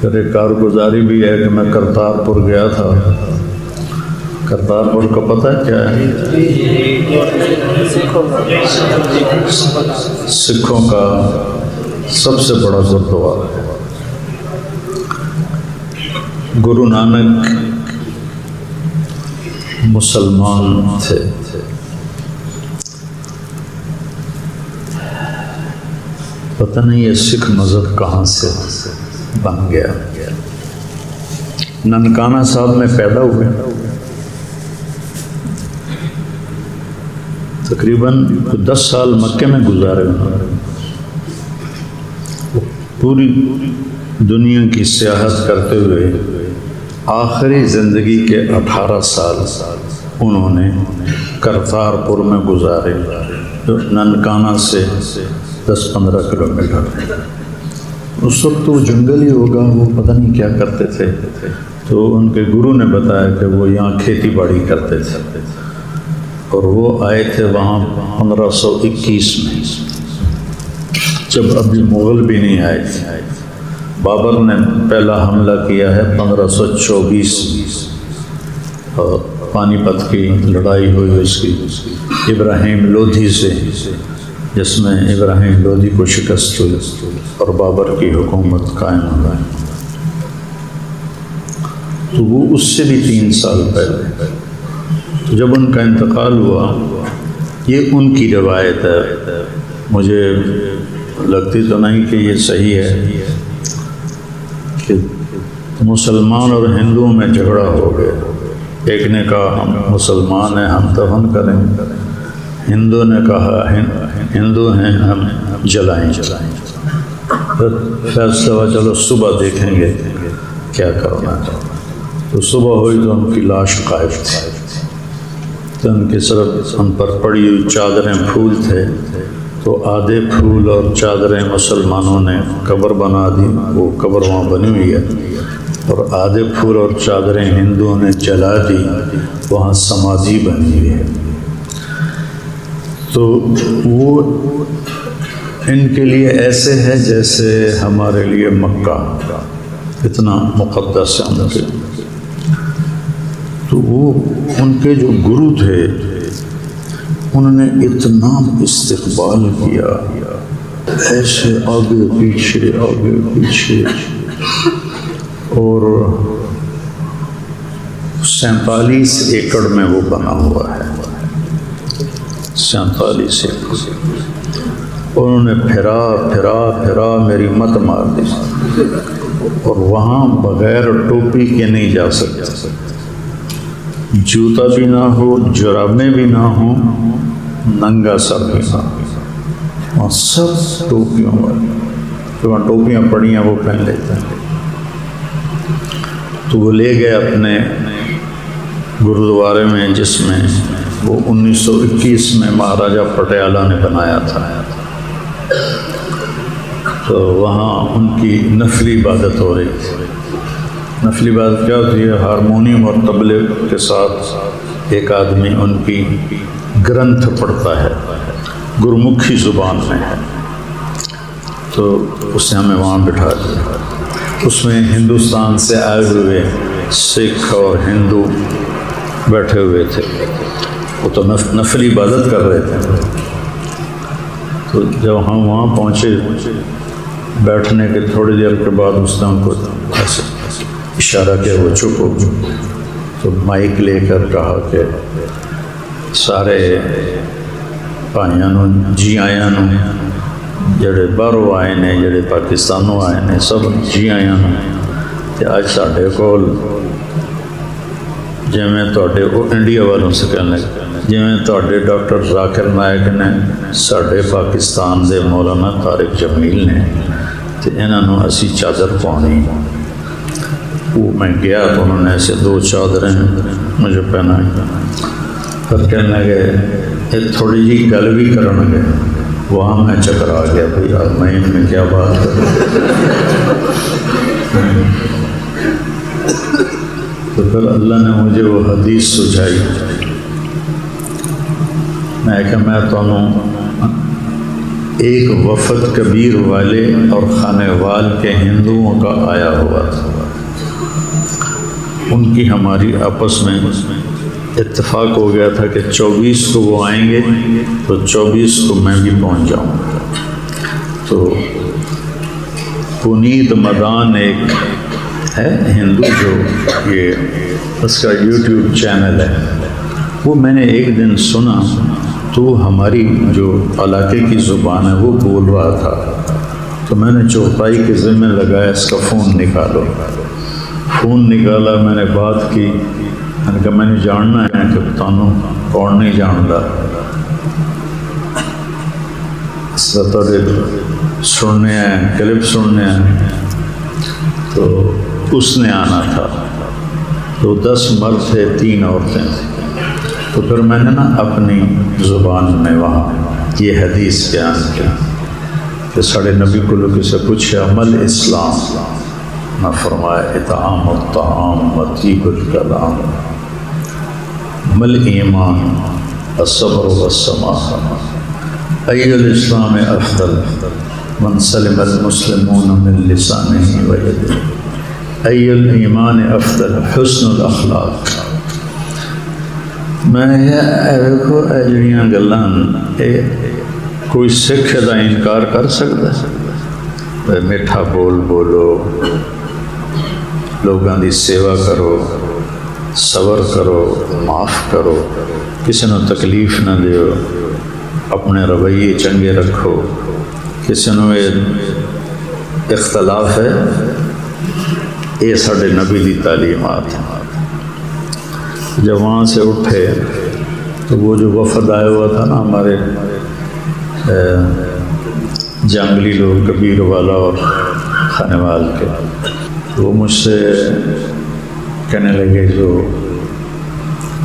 پھر ایک کارگزاری بھی ہے کہ میں کرتارپور گیا تھا. کرتارپور کا پتہ ہے کیا ہے؟ سکھوں کا سب سے بڑا گرودوارا ہے. گرو نانک مسلمان تھے. پتہ نہیں یہ سکھ مذہب کہاں سے بن گیا. ننکانہ صاحب میں پیدا ہوئے. تقریباً 10 سال مکے میں گزارے. پوری دنیا کی سیاحت کرتے ہوئے آخری زندگی کے 18 سال انہوں نے کرتارپور میں گزارے، جو ننکانہ سے 10-15 کلومیٹر. اس وقت وہ جنگل ہی ہوگا، وہ پتہ نہیں کیا کرتے تھے. تو ان کے گرو نے بتایا کہ وہ یہاں کھیتی باڑی کرتے تھے، اور وہ آئے تھے وہاں 1521 میں، جب ابھی مغل بھی نہیں آئے تھے. بابر نے پہلا حملہ کیا ہے 1524 اور پانی پت کی لڑائی ہوئی اس کی ابراہیم لودھی سے، جس میں ابراہیم لودھی کو شکست ہوئی اور بابر کی حکومت قائم ہو گئی. تو وہ اس سے بھی 3 سال پہلے جب ان کا انتقال ہوا. یہ ان کی روایت ہے، مجھے لگتی تو نہیں کہ یہ صحیح ہے، کہ مسلمان اور ہندوؤں میں جھگڑا ہو گیا. ایک نے کہا ہم مسلمان ہیں، ہم دفن کریں. ہندو نے کہا ہندو ہیں، ہم جلائیں. پھر فیصلہ ہوا چلو صبح دیکھیں گے کیا کرنا ہے. تو صبح ہوئی تو ان کی لاش غائب تھی. تو ان کے صرف ان پر پڑی ہوئی چادریں پھول تھے. تو آدھے پھول اور چادریں مسلمانوں نے قبر بنا دی، وہ قبر وہاں بنی ہوئی ہے. اور آدھے پھول اور چادریں ہندوؤں نے جلا دی، وہاں سمادھی بنی ہوئی ہے. تو وہ ان کے لیے ایسے ہے جیسے ہمارے لیے مکہ، اتنا مقدس ہے ان کے. تو وہ ان کے جو گرو تھے انہوں نے اتنا استقبال کیا، ایسے آگے پیچھے. اور 47 ایکڑ میں وہ بنا ہوا ہے. 47 ایکڑ. انہوں نے پھرا میری مت مار دی. اور وہاں بغیر ٹوپی کے نہیں جا سکتے. جوتا بھی نہ ہو، جرابیں بھی نہ ہوں، ننگا سر بھی نہ ہو. اور سب ٹوپیوں والی، جو وہاں ٹوپیاں پڑی ہیں وہ پہن لیتے ہیں. تو وہ لے گئے اپنے گرودوارے میں، جس میں وہ 1921 میں مہاراجہ پٹیالہ نے بنایا تھا. تو وہاں ان کی نفلی عبادت ہو رہی تھی. نفلی عبادت کیا ہوتی ہے؟ ہارمونیم اور طبلے کے ساتھ ایک آدمی ان کی گرنتھ پڑھتا ہے، گرمکھی زبان میں ہے. تو اس نے ہمیں وہاں بٹھا دیا. اس میں ہندوستان سے آئے ہوئے سکھ اور ہندو بیٹھے ہوئے تھے. وہ تو نفلی عبادت کر رہے تھے. تو جب ہم وہاں پہنچے، بیٹھنے کے تھوڑی دیر کے بعد اس نے ہم کو ایسے اشارہ کیا وہ چپ ہو. تو مائک لے کر کہا کہ سارے بھائیاں جی آیا نو، جڑے باہروں آئے نے، جڑے پاکستانوں آئے نے، سب جی آیا نو. اج ساڈے کول جویں تواڈے وہ انڈیا والوں سے کہنے جویں تواڈے ڈاکٹر ذاکر نائک نے، ساڈے پاکستان دے مولانا طارق جمیل نے، تو انہاں نوں اسی چادر پاؤنی. وہ میں گیا تو انہوں نے ایسے 2 چادریں مجھے پہنائی. پھر کہنے لگے یہ تھوڑی جی گل بھی کرن گے. وہاں میں چکرا گیا، بھائی یار میں ان میں کیا بات کروں. تو پھر اللہ نے مجھے وہ حدیث سجھائی. میں کہ میں تمہیں ایک وفد کبیر والے اور خانے وال کے ہندوؤں کا آیا ہوا تھا۔ ان کی ہماری آپس میں اتفاق ہو گیا تھا کہ 24 کو وہ آئیں گے تو 24 کو میں بھی پہنچ جاؤں گا۔ تو پنید مدان ایک ہے ہندو جو یہ اس کا یوٹیوب چینل ہے، وہ میں نے ایک دن سنا تو ہماری جو علاقے کی زبان ہے وہ بول رہا تھا، تو میں نے چوپائی کے ذمہ لگایا اس کا فون نکالو۔ فون نکالا، میں نے بات کی، میں نے کہا میں نے جاننا ہے کہ تانوں کون نہیں جانتا، سننے ہیں کلپ سننے ہیں، تو اس نے آنا تھا۔ تو 10 مرد تھے، 3 عورتیں تھیں۔ تو پھر میں نے نا اپنی زبان میں وہاں یہ حدیث بیان کی کہ ساڑھے نبی کو لوگ سے پوچھے عمل اسلام، میں فرمایا اطعام الطعام و طیب الکلام، مل ایمان الصبر والسماحہ، ای الاسلام افضل من سلم المسلمون من لسانہ و یدہ، ای الایمان افضل حسن الاخلاق۔ میں دیکھو اے جڑیاں گلاں کوئی سکھ دا انکار کر سکتا ہے؟ میٹھا بول بولو، لوگاں دی سیوا کرو، صبر کرو، معاف کرو، کسی نو تکلیف نہ دیو، اپنے رویے چنگے رکھو، کسی نو اختلاف ہے، یہ ساڑھے نبی دی تعلیمات ہیں۔ جب وہاں سے اٹھے تو وہ جو وفد آیا ہوا تھا نا ہمارے جنگلی لوگ کبیر والا اور خانے وال کے، وہ مجھ سے کہنے لگے جو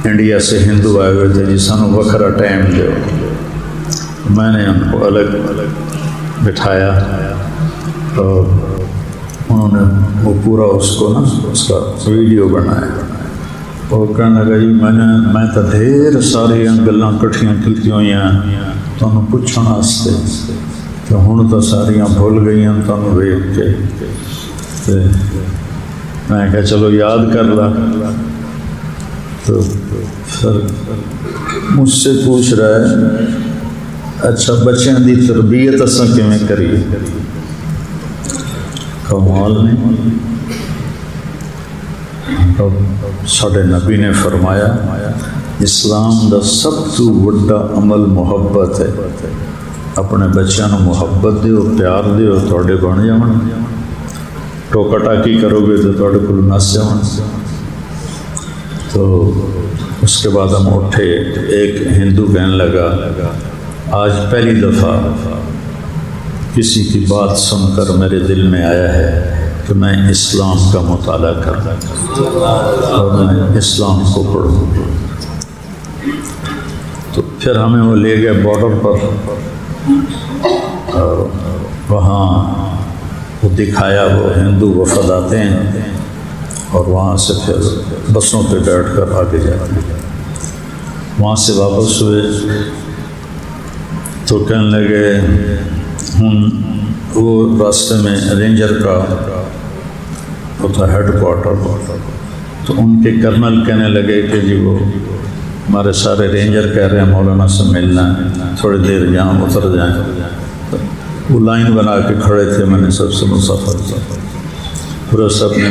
انڈیا سے ہندو آئے ہوئے تھے جی سانو وکھرا ٹائم دو۔ میں نے ان کو الگ بٹھایا اور انہوں نے وہ پورا اس کو نا اس کا ویڈیو بنایا۔ وہ کہنے لگا جی میں تو ڈھیر ساری گلاں کٹھیاں کیتیاں ہوئی ہیں تمہیں پوچھنے واسطے، تو ہن تو ساریاں بھول گئی ہیں تمہیں ویکھ کے۔ میں کہا چلو یاد کر لا۔ تو پھر مجھ سے پوچھ رہا ہے اچھا بچیاں دی تربیت اساں کیویں کریے؟ کمال نہیں۔ ساڈے نبی نے فرمایا اسلام دا سب تو وڈا عمل محبت ہے۔ اپنے بچیاں نو محبت دیو، پیار دیو، تواڈے بن جاون، ٹوکا ٹاکی کرو گے تو تواڈے کول نس جاون۔ تو اس کے بعد ہم اٹھے، ایک ہندو کہنے لگا آج پہلی دفعہ کسی کی بات سن کر میرے دل میں آیا ہے کہ میں اسلام کا مطالعہ کروں اور میں اسلام کو پڑھوں۔ تو پھر ہمیں وہ لے گئے بارڈر پر، اور وہاں وہ دکھایا وہ ہندو وفد آتے ہیں اور وہاں سے پھر بسوں پہ بیٹھ کر آگے جاتے ہیں۔ وہاں سے واپس ہوئے تو کہنے لگے وہ راستے میں رینجر کا ہوتا ہیڈ کوارٹر، تو ان کے کرنل کہنے لگے کہ جی وہ ہمارے سارے رینجر کہہ رہے ہیں مولانا سے ملنا ہے، تھوڑی دیر جہاں اتر جائیں۔ وہ لائن بنا کے کھڑے تھے، میں نے سب سے مسافر کیا، پورا سب نے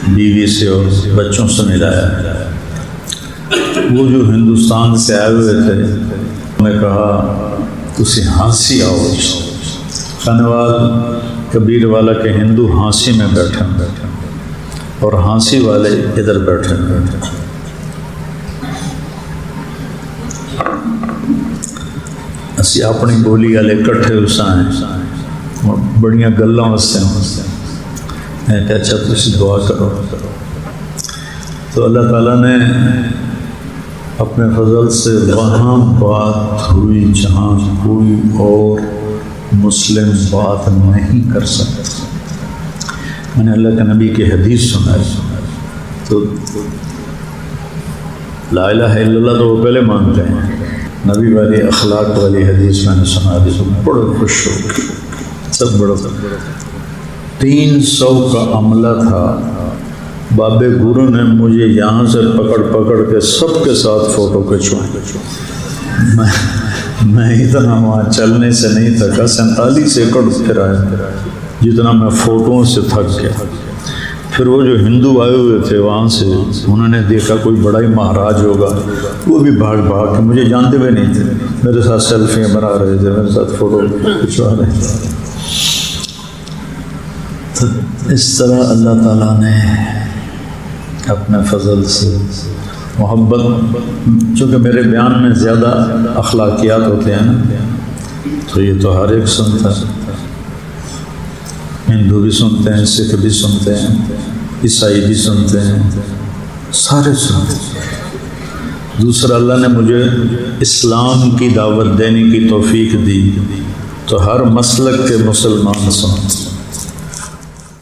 بیوی سے اور بچوں سے ملایا۔ وہ جو ہندوستان سے آئے ہوئے تھے انہوں نے کہا تسی ہانسی آؤ۔ خانوال کبیر والا کے ہندو ہانسی میں بیٹھے اور ہانسی والے ادھر بیٹھے۔ اسی اپنی بولی والے کٹھے اساں ہیں، بڑیاں گلاں واسطے میں کہ اچھا تسی دعا کرو۔ تو اللہ تعالیٰ نے اپنے فضل سے وہاں بات ہوئی جہاں کوئی اور مسلم بات نہیں کر سکتا۔ میں نے اللہ کے نبی کی حدیث سنائی، تو لا الہ الا اللہ تو وہ پہلے مانتے ہیں، نبی والی اخلاق والی حدیث میں نے سنا دی تو بڑا خوش ہو گیا، سب بڑا 300 کا عملہ تھا۔ بابے گرو نے مجھے یہاں سے پکڑ پکڑ کے سب کے ساتھ فوٹو کھنچوائے۔ میں اتنا وہاں چلنے سے نہیں تھکا، 47 ایکڑ پھرایا جتنا میں فوٹوؤں سے تھک گیا۔ پھر وہ جو ہندو آئے ہوئے تھے وہاں سے، انہوں نے دیکھا کوئی بڑا ہی مہاراج ہوگا، وہ بھی بھاگ بھاگ کے مجھے جانتے ہوئے نہیں تھے، میرے ساتھ سیلفیاں بنا رہے تھے، میرے ساتھ فوٹو کھنچوا رہے تھے۔ تو اس طرح اللہ تعالیٰ نے اپنے فضل سے محبت، چونکہ میرے بیان میں زیادہ اخلاقیات ہوتے ہیں نا، تو یہ تو ہر ایک سنتا ہے، ہندو بھی سنتے ہیں، سکھ بھی سنتے ہیں، عیسائی بھی سنتے ہیں، سارے سنتے ہیں۔ دوسرا اللہ نے مجھے اسلام کی دعوت دینے کی توفیق دی تو ہر مسلک کے مسلمان سنتے ہیں۔